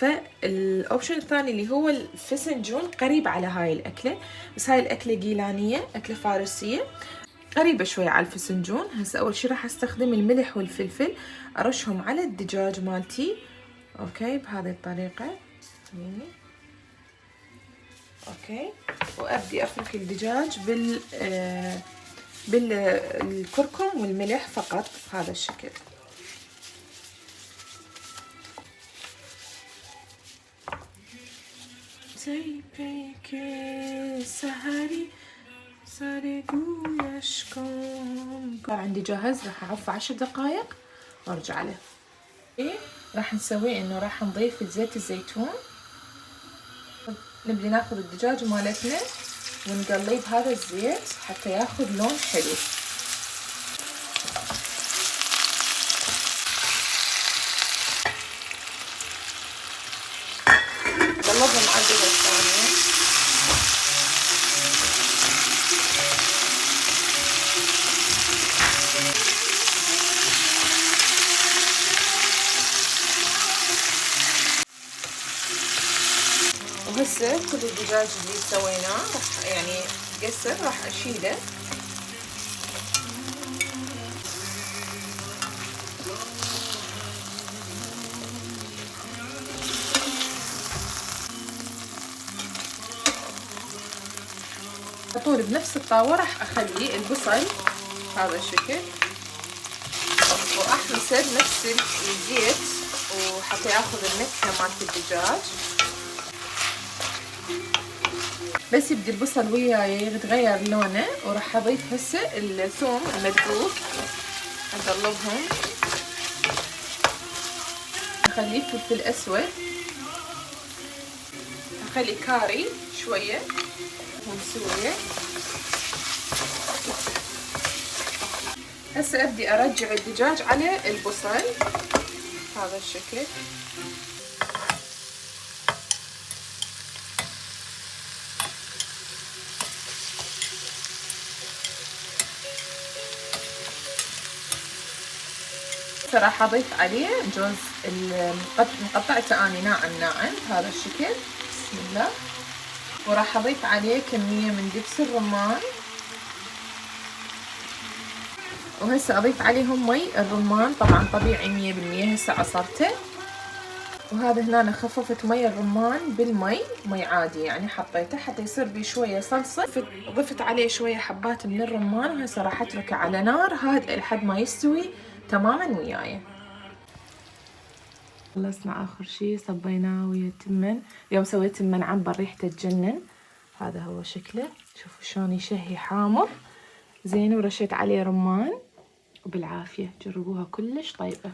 فالاوبشن الثاني اللي هو الفسنجون قريب على هاي الاكله، بس هاي الاكله جيلانيه، اكله فارسيه قريبه شويه على الفسنجون. هسه اول شي راح استخدم الملح والفلفل ارشهم على الدجاج مالتي، اوكي بهذه الطريقه. اوكي، وابدي افرك الدجاج بالكركم والملح فقط بهذا الشكل. زي بيك سهري صار يشكم. صار عندي جاهز، راح اعفه 10 دقائق وارجع له. راح نسوي انه راح نضيف زيت الزيتون، نبدي ناخذ الدجاج مالتنا ونقليه بهذا الزيت حتى ياخذ لون حلو. قلبهم على الدجاج الثانية. وهسه كل الدجاج اللي سويناه راح يعني قسر راح اشيله. طول بنفس الطاوة راح اخلي البصل هذا الشكل واحمسه بنفس الزيت وحتى ياخذ النكهة مالت الدجاج. بس يبدي البصل وياي يتغير لونه وراح اضيف هسه الثوم المدقوق اقلبهم، اخليه فلفل اسود، اخلي كاري شويه ومسويه. هسه ابدي ارجع الدجاج على البصل هذا الشكل. راح اضيف عليه جوز مقطعته اني ناعم ناعم بهذا الشكل، بسم الله. وراح اضيف عليه كميه من دبس الرمان، وهسه اضيف عليهم مي الرمان طبعا طبيعي 100%، هسه عصرته. وهذا هنا أنا خففت مي الرمان بالمي، مي عادي يعني حطيته حتى يصير بيه شويه صلصه. ضفت عليه شويه حبات من الرمان، وهسه راح اتركه على نار هادئه لحد ما يستوي تماما وياي. خلصنا اخر شي صبيناه ويا التمن. اليوم سويت تمن عنبر ريحته تجنن، هذا هو شكله، شوفوا شلون يشهي حامض زين. ورشيت عليه رمان، وبالعافيه جربوها كلش طيبه.